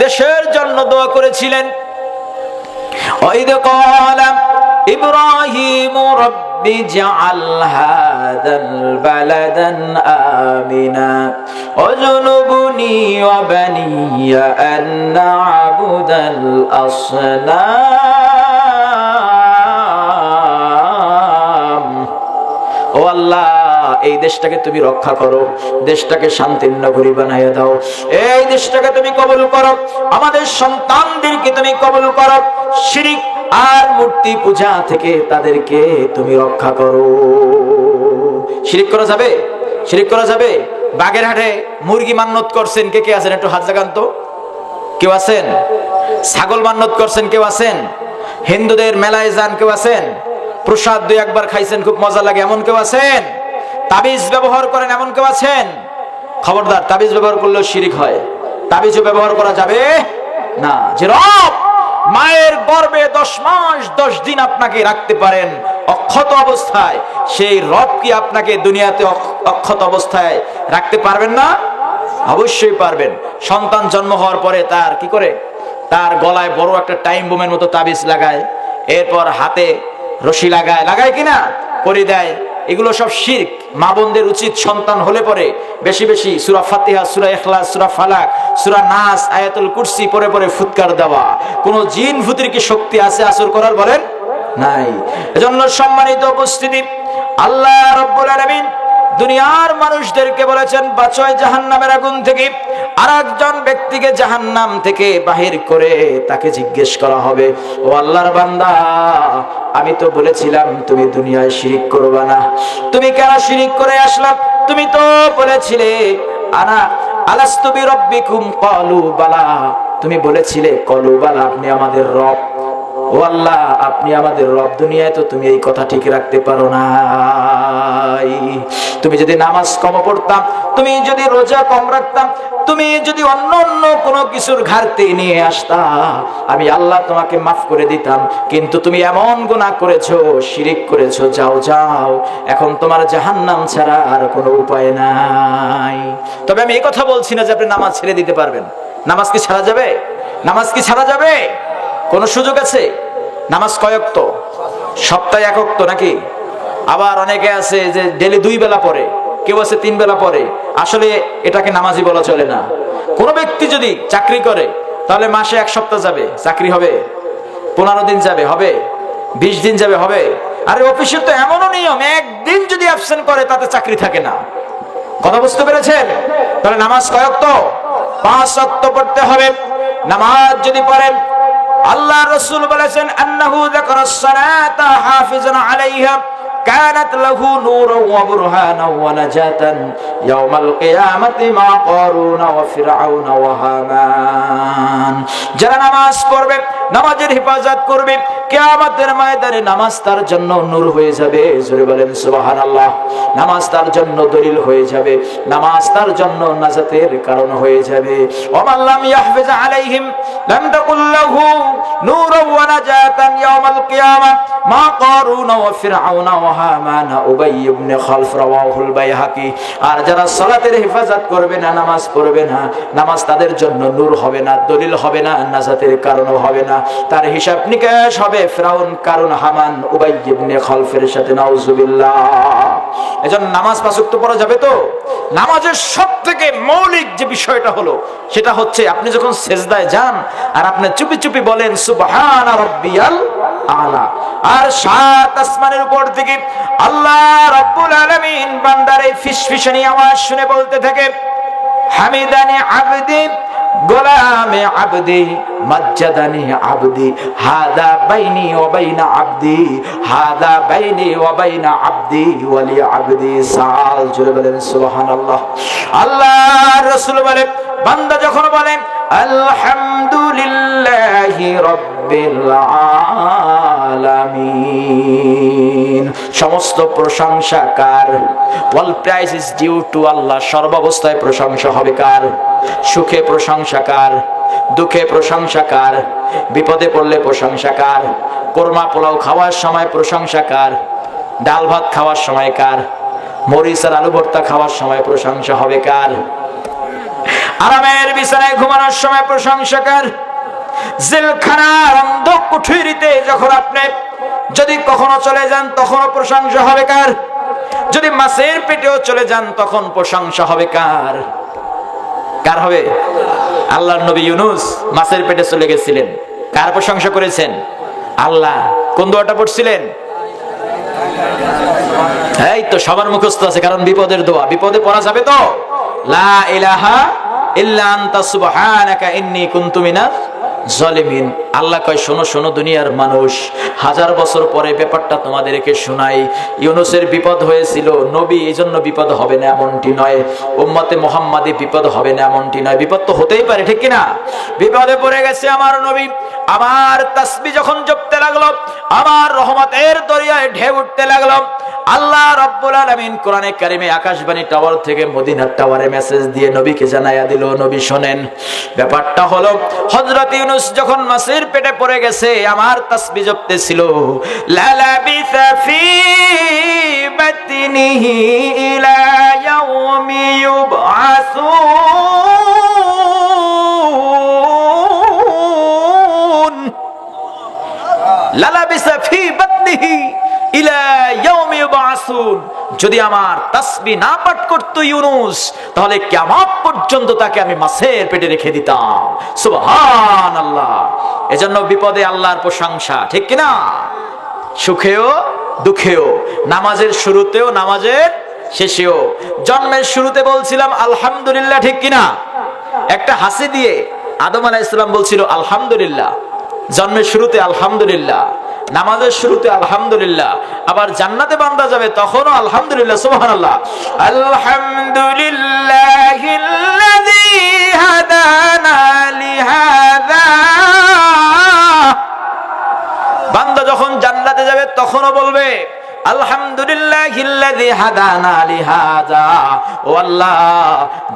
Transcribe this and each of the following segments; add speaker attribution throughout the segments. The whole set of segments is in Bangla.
Speaker 1: দেশের জন্য দোয়া করেছিলেন। وإذ قال إبراهيم رب اجعل هذا البلد آمنا واجنبني وبني أن نعبد الأصنام ও আল্লাহ, এই দেশটাকে তুমি রক্ষা করো, দেশটাকে শান্তির নগরী বানাইয়া দাও, এই দেশটাকে তুমি কবুল করো, আমাদের সন্তানদেরকে তুমি কবুল করো, শিরিক আর মূর্তি পূজা থেকে তাদেরকে তুমি রক্ষা করো। শিরিক করা যাবে? শিরিক করা যাবে? বাগেরহাটে মুরগি মান্নত করছেন কে কে আছেন? একটু হাত জাগান তো। কেউ আছেন? ছাগল মান্নত করছেন কেউ আছেন? হিন্দুদের মেলায় যান কেউ আছেন? প্রসাদ দুই একবার খাইছেন, খুব মজা লাগে, এমন কেউ আছেন? তাবিজ ব্যবহার করেন এমন কেউ আছেন? খবরদার, তাবিজ ব্যবহার করলেও শিরিক হয়। তাবিজও ব্যবহার করা যাবে না। যে রব মায়ের গর্ভে 10 মাস 10 দিন আপনাকে রাখতে পারেন অক্ষত অবস্থায়, সেই রব কি আপনাকে দুনিয়াতে অক্ষত অবস্থায় রাখতে পারবেন না? অবশ্যই পারবেন। সন্তান জন্ম হওয়ার পরে তার কি করে? তার গলায় বড় একটা টাইম বোমের মতো তাবিজ লাগায়, এরপর হাতে রশি লাগায় কিনা করে দেয়। এগুলো সব শিরক। মা বোনদের উচিত সন্তান হলে পরে বেশি বেশি সূরা ফাতিহা, সূরা ইখলাস, সূরা ফালাক, সূরা নাস, আয়াতুল কুরসি পরে পরে ফুৎকার দেওয়া। কোন জিন ভূতের কি শক্তি আছে আসর করার? বলেন নাই। এজন্য সম্মানিত উপস্থিতি, আল্লাহ রাব্বুল আলামিন দুনিয়ার মানুষদেরকে বলেছেন বাঁচাও জাহান্নামের আগুন থেকে। আর একজন ব্যক্তিকে জাহান্নাম থেকে বাহির করে তাকে জিজ্ঞেস করা হবে, ও আল্লাহর বান্দা, আমি তো বলেছিলাম তুমি দুনিয়ায় শিরিক করবে না, তুমি কেন শিরিক করে আসলাম? তুমি তো বলেছিলে আনা আলাস্তু বিরাব্বিকুম ক্বালু বালা, তুমি বলেছিলে ক্বালু বালা, আপনি আমাদের রব। ও আল্লাহ, আপনি আমাদের রব, দুনিয়ায় তো তুমি এই কথা ঠিক রাখতে পারো না। তুমি যদি নামাজ কম পড়তাম, তুমি যদি রোজা কম রাখতাম, তুমি যদি অন্য অন্য কোনো কিছুর ঘাটতি নিয়ে আসতা, আমি আল্লাহ তোমাকে মাফ করে দিতাম। কিন্তু তুমি এমন গুনাহ করেছো, শিরিক করেছো, যাও যাও, এখন তোমার জাহান্নাম ছাড়া আর কোনো উপায় নাই। তবে আমি এই কথা বলছি না যে আপনি নামাজ ছেড়ে দিতে পারবেন। নামাজ কি ছাড়া যাবে? নামাজ কি ছাড়া যাবে? কোন সুযোগ আছে? নামাজ কয় ওয়াক্ত? সপ্তাহে 1 ওয়াক্ত নাকি? আবার অনেকে আছে যে ডেলি 2 বেলা পড়ে, কেউ আছে 3 বেলা পড়ে। আসলে এটাকে নামাজি বলা চলে না। কোন ব্যক্তি যদি চাকরি করে তাহলে মাসে 1 সপ্তাহ যাবে, চাকরি হবে? 15 দিন যাবে, হবে? 20 দিন যাবে, হবে? আরে অফিসের তো এমনও নিয়ম, একদিন যদি অ্যাবসেন্ট করে তাতে চাকরি থাকে না। কথা বুঝতে পেরেছেন? তাহলে নামাজ কয় ওয়াক্ত? 5 ওয়াক্ত পড়তে হবে। নামাজ যদি পড়েন, আল্লাহ রাসূল বলেছেন আন্নাহু যাকারাস সালাতা হাফিজান আলাইহা কানাত লাহু নূরুন ওয়া বুরহানান ওয়া নাজাতান ইয়াউমাল কিয়ামাতি মা কারুন ওয়া ফিরআউন ওয়া হামান। যারা নামাজ পড়বে, নামাজের হেফাজত করবে, কিয়ামতের ময়দানে নামাজ তার জন্য নূর হয়ে যাবে। জোরে বলেন সুবহানাল্লাহ। নামাজ তার জন্য দলিল হয়ে যাবে, নামাজ তার জন্য নাজাতের কারণ হয়ে যাবে। ওয়া মান লাম ইয়াহফিজ আলাইহিম লাম তাকুল লাহু নূরুন ওয়া নাজাতান ইয়াউমাল কিয়ামা মা কারুন ওয়া ফিরআউন ওয়া হামান। উবাই ইবনে খালফ রাওয়াহুল বাইহাকি। আর যারা সালাতের হেফাজত করবে না, নামাজ পড়বে না, নামাজ তাদের জন্য নূর হবে না, দলিল হবে না, নাজাতের কারণও হবে না। তার হিসাব নিকাশ হবে ফিরআউন, কারুন, হামান, উবাই ইবনে খালফের সাথে। নাউজুবিল্লাহ। এজন্য নামাজ 5 ওয়াক্ত পড়া যাবে তো? নামাজের সবথেকে মৌলিক যে বিষয়টা হলো সেটা হচ্ছে আপনি যখন সেজদায় যান আর আপনি চুপি চুপি বলেন সুবহান রাব্বিয়াল আলা, আর 7 আসমানের উপর থেকে আল্লাহ রাব্বুল আলামিন বান্দার এই ফিসফিসানি আওয়াজ শুনে বলতে থাকে হামিদানি আবদি গোলামে আবদি মাজ্জাদানি আবদি হাদা বাইনি ওয়া বাইনা আবদি হাদা বাইনি ওয়া বাইনা আবদি ওয়ালি আবদি সাল। জোরে বলেন সুবহানাল্লাহ। আল্লাহর রাসূল বলেন, বান্দা যখন বলে আলহামদুলিল্লাহি রাব্বিল আলামিন, সমস্ত প্রশংসা কার? All praise is due to Allah. সর্বাবস্থায় প্রশংসা হবে কার? সুখে প্রশংসা কার? দুঃখে প্রশংসা কার? বিপদে পড়লে প্রশংসা কার? কোরমা পোলাও খাওয়ার সময় প্রশংসা কার? ডাল ভাত খাওয়ার সময় কার? মরিচ আর আলু ভর্তা খাওয়ার সময় প্রশংসা হবে কার? আরামের বিছানায় ঘুমানোর সময় প্রশংসা কর। জেলখানার অন্ধ কুঠুরিতে যখন আপনি যদি কখনো চলে যান তখনও প্রশংসা হবে কার? যদি মাছের পেটেও চলে যান তখন প্রশংসা হবে কার? কার হবে? আল্লাহর নবী ইউনূস মাছের পেটে চলে গেছিলেন, কার প্রশংসা করেছেন? আল্লাহ। কোন দোয়াটা পড়ছিলেন? এই তো সবার মুখস্থ আছে, কারণ বিপদের দোয়া। বিপদে পড়া যাবে তো? লা ইলাহা ইল্লা আনতা সুবহানাকা ইন্নী কুনতু মিনাজ জালিমিন। আল্লাহ কয়, শোনো শোনো দুনিয়ার মানুষ, 1000 বছর পরে ব্যাপারটা তোমাদেরকে শোনাই। ইউনূসের বিপদ হয়েছিল, নবী এইজন্য বিপদ হবে না এমনটি নয়, উম্মতে মুহাম্মাদি বিপদ হবে না এমনটি নয়। বিপদ তো হতেই পারে, ঠিক কিনা? বিপদে পড়ে গেছে আমার নবী। আমার তাসবিহ যখন জপতে লাগলো, আমার রহমতের দরিয়ায় ঢেউ উঠতে লাগলো। আল্লাহ রাব্বুল আলামিন কোরআনে কারিমে আকাশবাণী টাওয়ার থেকে মদিনার টাওয়ারে মেসেজ দিয়ে নবীকে জানাইয়া দিল, নবী শোনেন, ব্যাপারটা হলো হযরত ইউনূস যখন মাছের পেটে পড়ে গেছে, আমার তাসবিহ জপতেছিল, লা লাবিসা ফি বাতনিহি ইলা ইয়াউমি ইউবআসুন, লা লাবিসা ফি বাতনিহি ইলা ইয়াউমি ইউবআসুন। যদি আমার তাসবিহ না পাঠ করত ইউনূস, তাহলে কিয়ামত পর্যন্ত তাকে আমি মাছের পেটে রেখে দিতাম। সুবহানাল্লাহ। এজন্য বিপদে আল্লাহর প্রশংসা, ঠিক কিনা? সুখেও দুঃখেও, নামাজের শুরুতেও নামাজের শেষেও। জন্মের শুরুতে বলছিলাম আলহামদুলিল্লাহ, ঠিক কিনা? একটা হাসি দিয়ে আদম আলাইহিস সালাম বলছিল আলহামদুলিল্লাহ। জন্মের শুরুতে আলহামদুলিল্লাহ, নামাজের শুরুতে আলহামদুলিল্লাহ, আবার জান্নাতে বান্দা যাবে তখনও আলহামদুলিল্লাহ। সুবহানাল্লাহ। আলহামদুলিল্লাহিল্লাযী হাদানা লিহাযা। বান্দা যখন জান্নাতে যাবে তখনও বলবে আলহামদুলিল্লাহিল্লাযী হাদানা লিহাযা। ও আল্লাহ,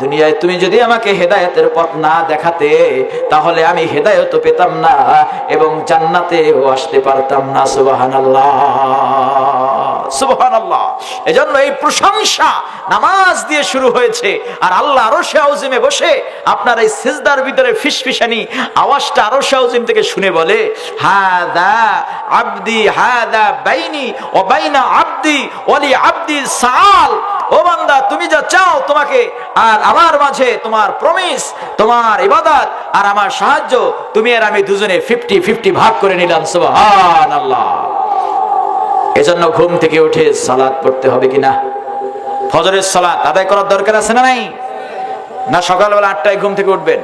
Speaker 1: দুনিয়ায় তুমি যদি আমাকে হেদায়েতের পথ না দেখাতে, তাহলে আমি হেদায়েত পেতাম না এবং জান্নাতেও আসতে পারতাম না। সুবহানাল্লাহ, সুবহানাল্লাহ। এজন্য এই প্রশংসা নামাজ দিয়ে শুরু হয়েছে। আর আল্লাহ আরশে আযিমে বসে আপনার এই সিজদার ভিতরে ফিসফিসানি আওয়াজটা আরশে আযিম থেকে শুনে বলে, হাদা আবদি হাদা বাইনি ওয়া বাইনা আবদি ওয়া লি আবদি সাল। ও বান্দা, তুমি যা চাও তোমাকে আর আমার মাঝে তোমার প্রমিস, তোমার ইবাদত আর আমার সাহায্য, তুমি আর আমি দুজনে 50-50 ভাগ করে নিলাম। সুবহানাল্লাহ। এজন্য ঘুম থেকে উঠে সালাত পড়তে হবে কিনা? ফজরের সালাত আদায় করার দরকার আছে না নাই? না সকালবেলা 8টায় ঘুম থেকে উঠবেন?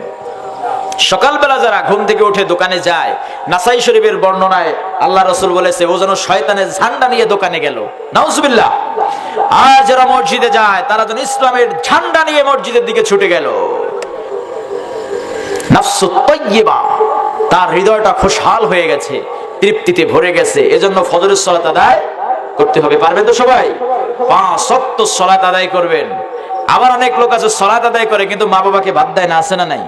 Speaker 1: সকালবেলা যারা ঘুম থেকে উঠে দোকানে যায়, নাসাই শরীফের বর্ণনায় আল্লাহ রাসূল বলেছে, ও যেন শয়তানের ঝান্ডা নিয়ে দোকানে গেল। নাউজুবিল্লাহ। আর যারা মসজিদে যায় তারা যেন ইসলামের ঝান্ডা নিয়ে মসজিদের দিকে ছুটে গেল। নাফসু তাইয়্যিবা, তার হৃদয়টা খুশহাল হয়ে গেছে, তৃপ্তিতে ভরে গেছে। এজন্য ফজরের সালাত আদায় করতে হবে। পারবেন তো সবাই? 5 ওয়াক্ত সালাত আদায় করবেন। আবার অনেক লোক আছে সালাত আদায় করে কিন্তু মা বাবাকে বাদ দেয় না, আছে না নাই?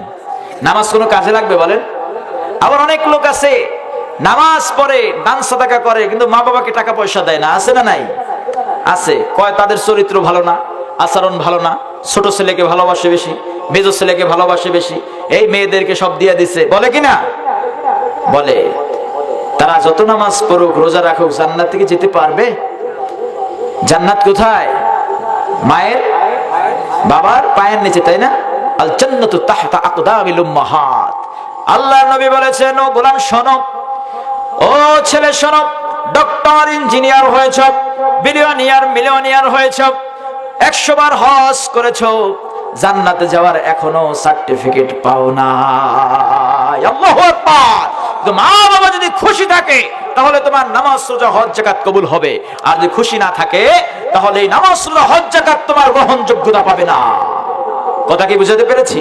Speaker 1: নামাজ কোনো কাজে লাগবে বলেন? আবার অনেক লোক আছে নামাজ পড়ে, দান সাদাকা করে, কিন্তু মা বাবাকে টাকা পয়সা দেয় না, আছে না নাই? আছে। কয় তাদের চরিত্র ভালো না, আচরণ ভালো না, ছোট ছেলেকে ভালোবাসে বেশি, মেজো ছেলেকে ভালোবাসে বেশি, এই মেয়েদেরকে সব দিয়ে দিছে, বলে কিনা? বলে। তারা যত নামাজ পড়ুক, রোজা রাখুক, জান্নাত থেকে যেতে পারবে? জান্নাত কোথায়? মায়ের বাবার পায়ের নিচে, তাই না? আল জান্নাতু তাহতা আকদামিল উম্মাহাত। আল্লাহর নবী বলেছেন, ও গোলাম শোনো, ও ছেলে শোনো, ডক্টর ইঞ্জিনিয়ার হয়েছ, বিলিয়নিয়ার মিলিয়নিয়ার হয়েছ, 100 বার হজ করেছো, জান্নাতে যাওয়ার এখনো সার্টিফিকেট পাও না। আল্লাহু আকবার। তো মা বাবা যদি খুশি থাকে তাহলে তোমার নামাজ রোজা হজ যাকাত কবুল হবে, আর যদি খুশি না থাকে তাহলে এই নামাজ রোজা হজ যাকাত তোমার গ্রহণযোগ্যতা পাবে না। কথা কি বুঝাতে পেরেছি?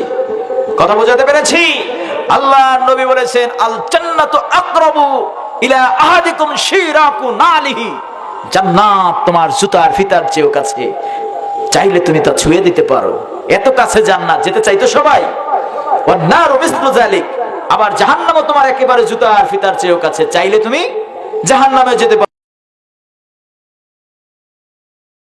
Speaker 1: কথা বুঝাতে পেরেছি? আল্লাহর নবী বলেছেন, আল জান্নাতু আকরাবু ইলা আহাদিকুম শিরাকু নালিহি। জান্নাত তোমার জুতার ফিতার চেয়েও কাছে, চাইলে তুমি তা ছুঁয়ে দিতে পারো। এত কাছে জান্নাত, যেতে চাইতো সবাই। ওয়ান নারু মিসলু যালিক। আবার জাহান্নামও তোমার একেবারে জুতার ফিতার চেয়েও কাছে, চাইলে তুমি জাহান্নামে যেতে পারো।